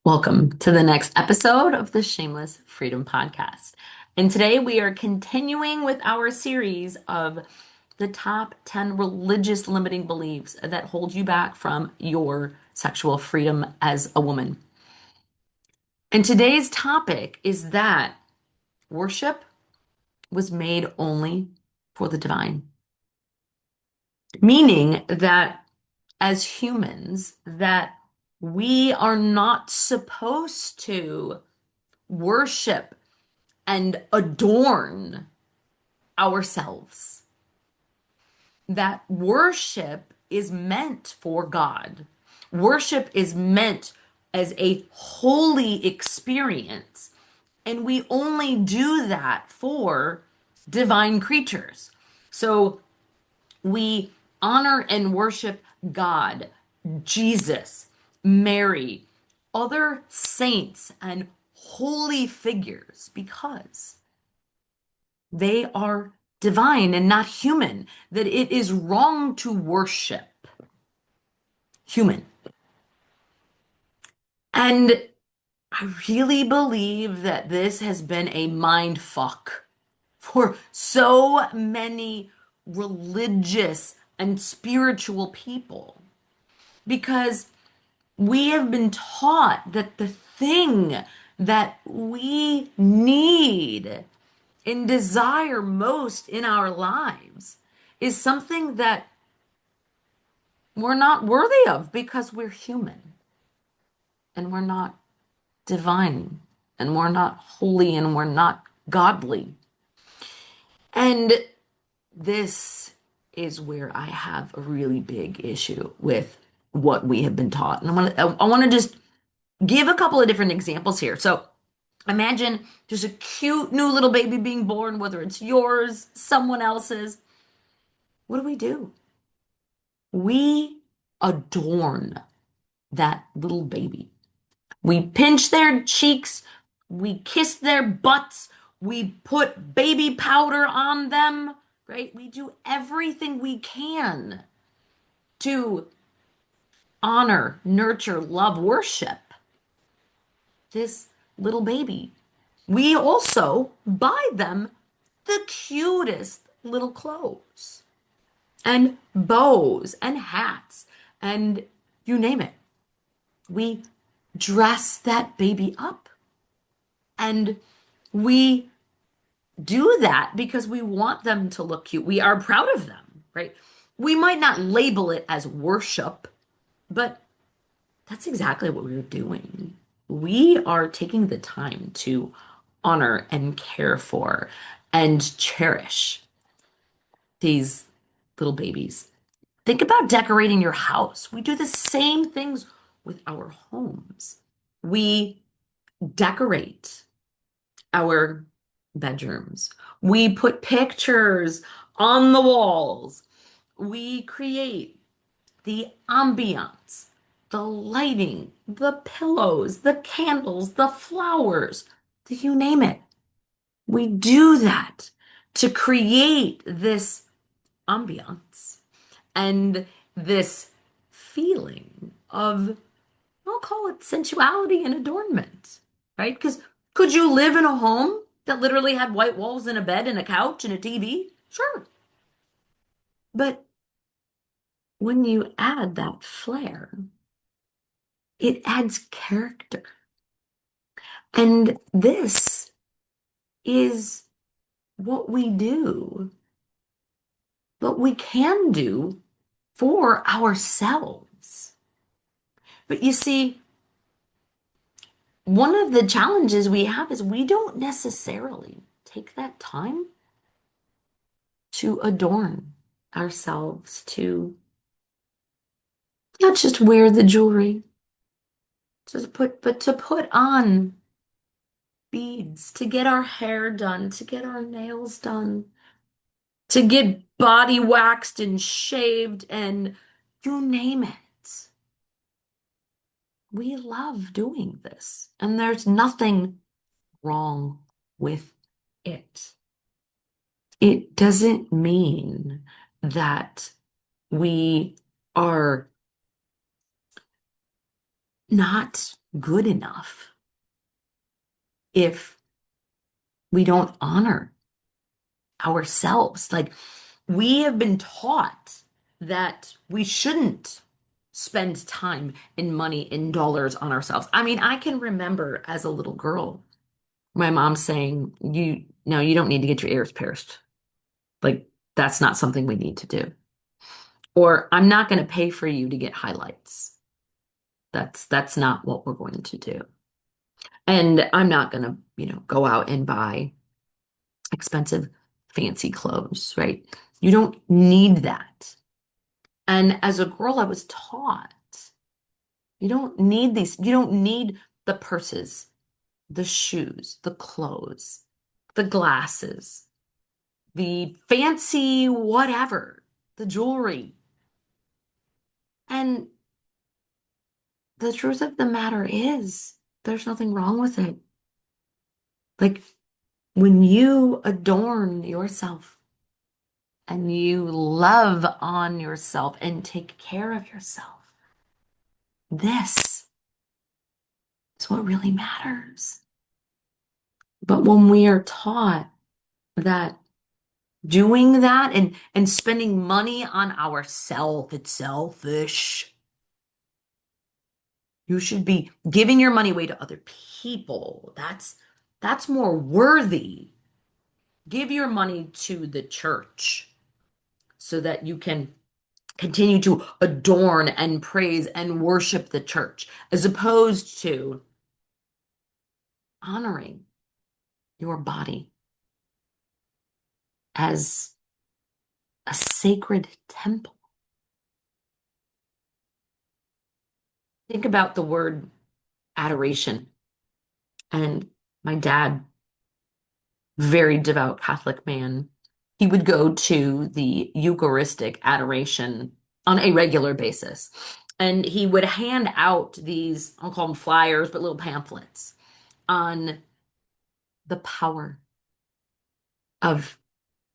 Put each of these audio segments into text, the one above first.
Welcome to the next episode of the Shameless Freedom Podcast. And today we are continuing with our series of the top 10 religious limiting beliefs that hold you back from your sexual freedom as a woman. And today's topic is that worship was made only for the divine, meaning that as humans, that we are not supposed to worship and adorn ourselves. That worship is meant for God. Worship is meant as a holy experience, and we only do that for divine creatures. So we honor and worship God, Jesus, Mary, other saints, and holy figures because they are divine and not human, that it is wrong to worship human. And I really believe that this has been a mind fuck for so many religious and spiritual people because we have been taught that the thing that we need and desire most in our lives is something that we're not worthy of because we're human and we're not divine and we're not holy and we're not godly. And this is where I have a really big issue with what we have been taught. And I want to just give a couple of different examples here. So imagine there's a cute new little baby being born, whether it's yours, someone else's. What do? We adorn that little baby. We pinch their cheeks, we kiss their butts, we put baby powder on them, right? We do everything we can to honor, nurture, love, worship this little baby. We also buy them the cutest little clothes and bows and hats and you name it. We dress that baby up. And we do that because we want them to look cute. We are proud of them, right? We might not label it as worship, but that's exactly what we're doing. We are taking the time to honor and care for and cherish these little babies. Think about decorating your house. We do the same things with our homes. We decorate our bedrooms. We put pictures on the walls. We create the ambiance, the lighting, the pillows, the candles, the flowers, you name it. We do that to create this ambiance and this feeling of, I'll call it sensuality and adornment, right? Because could you live in a home that literally had white walls and a bed and a couch and a TV? Sure. But when you add that flair, it adds character. And this is what we do, what we can do for ourselves. But you see, one of the challenges we have is we don't necessarily take that time to adorn ourselves, to not just wear the jewelry, but to put on beads, to get our hair done, to get our nails done, to get body waxed and shaved, and you name it. We love doing this, and there's nothing wrong with it. It doesn't mean that we are not good enough if we don't honor ourselves. Like, we have been taught that we shouldn't spend time and money and dollars on ourselves. I mean, I can remember as a little girl, my mom saying, "You no, you don't need to get your ears pierced. Like, that's not something we need to do." Or, "I'm not going to pay for you to get highlights. That's not what we're going to do. And I'm not going to, go out and buy expensive fancy clothes, right? You don't need that." And as a girl, I was taught you don't need these, you don't need the purses, the shoes, the clothes, the glasses, the fancy whatever, the jewelry. And the truth of the matter is, there's nothing wrong with it. Like, when you adorn yourself and you love on yourself and take care of yourself, this is what really matters. But when we are taught that doing that and spending money on ourselves, it's selfish. You should be giving your money away to other people. That's more worthy. Give your money to the church so that you can continue to adorn and praise and worship the church, as opposed to honoring your body as a sacred temple. Think about the word adoration. And my dad, very devout Catholic man, he would go to the Eucharistic adoration on a regular basis. And he would hand out these, I'll call them flyers, but little pamphlets on the power of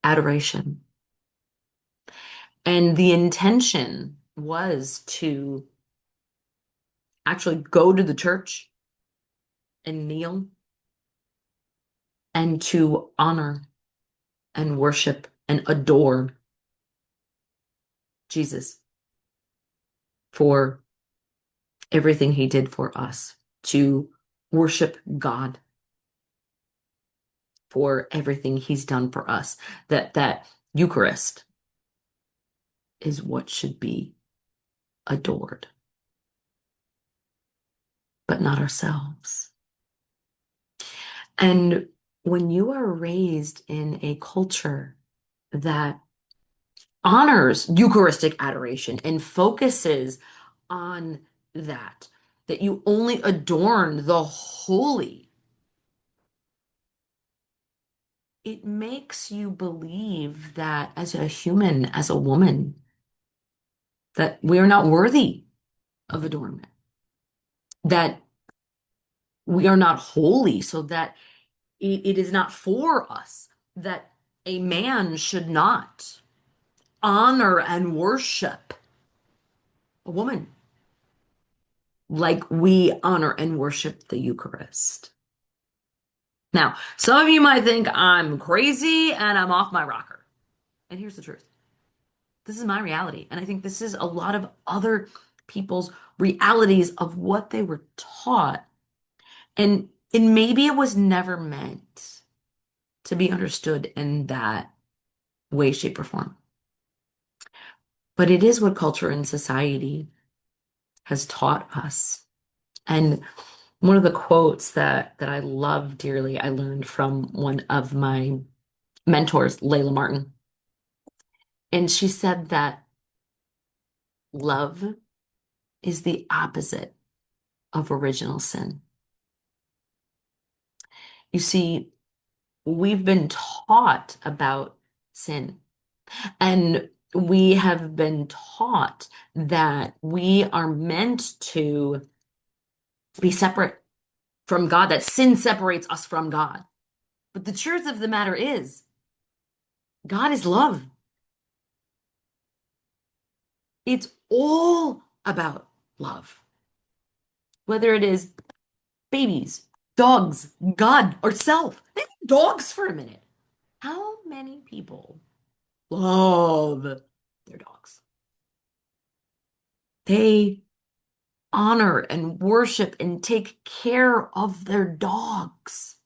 adoration. And the intention was to actually go to the church and kneel and to honor and worship and adore Jesus for everything he did for us, to worship God for everything he's done for us. That Eucharist is what should be adored, but not ourselves. And when you are raised in a culture that honors Eucharistic adoration and focuses on that you only adorn the holy, it makes you believe that as a human, as a woman, that we are not worthy of adornment, that we are not holy, so that it is not for us, that a man should not honor and worship a woman like we honor and worship the Eucharist. Now, some of you might think I'm crazy and I'm off my rocker. And here's the truth. This is my reality. And I think this is a lot of other people's realities of what they were taught. And maybe it was never meant to be understood in that way, shape, or form. But it is what culture and society has taught us. And one of the quotes that I love dearly, I learned from one of my mentors, Layla Martin. And she said that love is the opposite of original sin. You see, we've been taught about sin, and we have been taught that we are meant to be separate from God, that sin separates us from God. But the truth of the matter is, God is love. It's all about love. Whether it is babies, dogs, God, ourself. Think of dogs for a minute. How many people love their dogs? They honor and worship and take care of their dogs,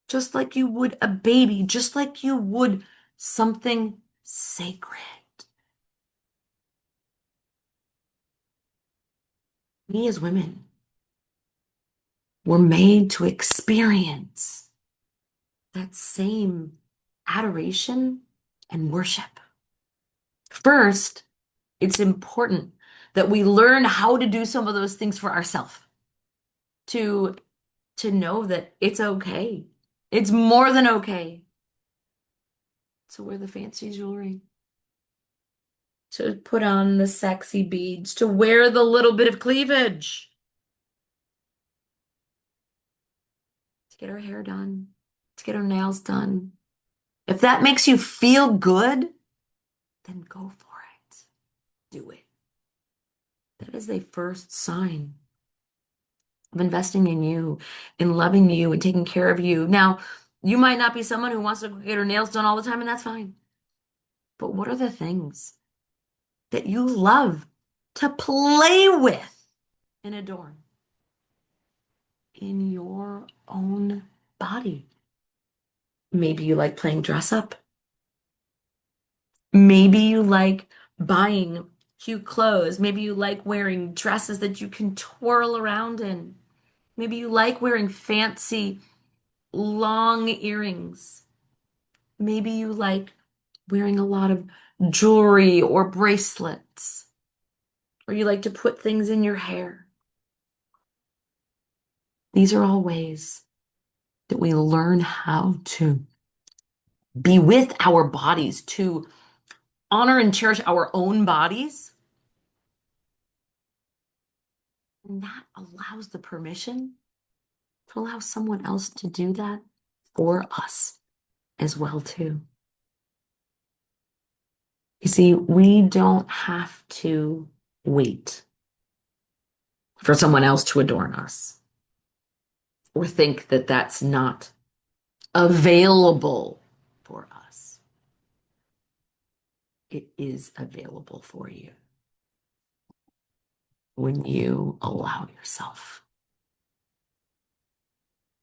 just like you would a baby, just like you would something sacred. We as women were made to experience that same adoration and worship. First, it's important that we learn how to do some of those things for ourselves, to know that it's okay. It's more than okay to wear the fancy jewelry, to put on the sexy beads, to wear the little bit of cleavage, to get our hair done, to get our nails done. If that makes you feel good, then go for it. Do it. That is a first sign of investing in you, in loving you, and taking care of you. Now, you might not be someone who wants to get her nails done all the time, and that's fine. But what are the things that you love to play with and adorn in your own body? Maybe you like playing dress up. Maybe you like buying cute clothes. Maybe you like wearing dresses that you can twirl around in. Maybe you like wearing fancy long earrings. Maybe you like wearing a lot of jewelry or bracelets, or you like to put things in your hair. These are all ways that we learn how to be with our bodies, to honor and cherish our own bodies. And that allows the permission to allow someone else to do that for us as well too. You see, we don't have to wait for someone else to adorn us or think that that's not available for us. It is available for you when you allow yourself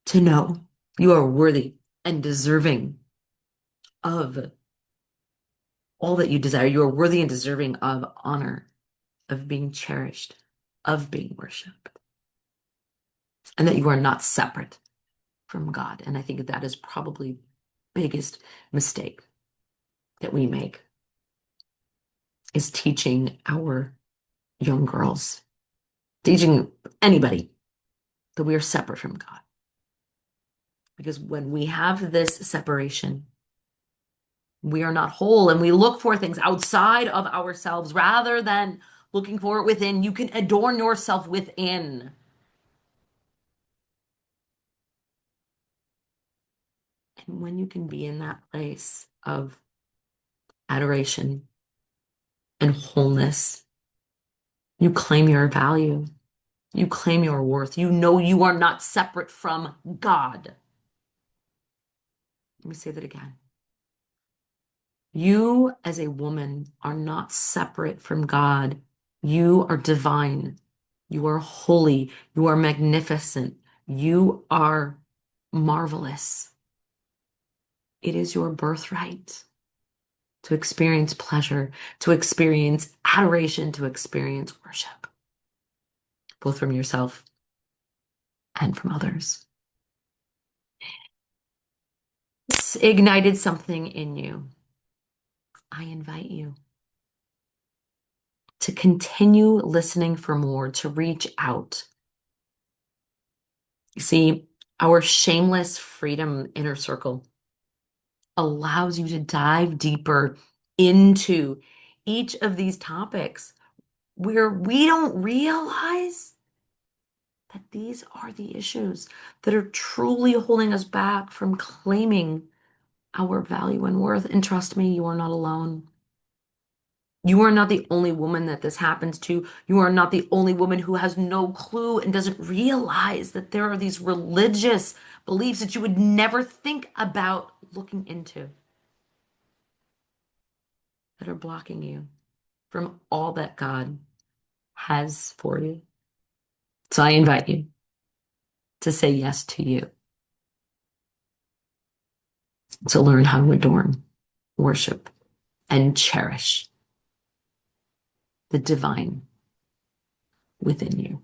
to know you are worthy and deserving of all that you desire. You are worthy and deserving of honor, of being cherished, of being worshiped, and that you are not separate from God. And I think that is probably the biggest mistake that we make, is teaching our young girls, teaching anybody, that we are separate from God. Because when we have this separation, we are not whole, and we look for things outside of ourselves rather than looking for it within. You can adorn yourself within. And when you can be in that place of adoration and wholeness, you claim your value. You claim your worth. You know you are not separate from God. Let me say that again. You, as a woman, are not separate from God. You are divine. You are holy. You are magnificent. You are marvelous. It is your birthright to experience pleasure, to experience adoration, to experience worship, both from yourself and from others. This ignited something in you. I invite you to continue listening for more, to reach out. You see, our shameless freedom inner circle allows you to dive deeper into each of these topics where we don't realize that these are the issues that are truly holding us back from claiming our value and worth. And trust me, you are not alone. You are not the only woman that this happens to. You are not the only woman who has no clue and doesn't realize that there are these religious beliefs that you would never think about looking into that are blocking you from all that God has for you. So I invite you to say yes to you, to learn how to adorn, worship, and cherish the divine within you.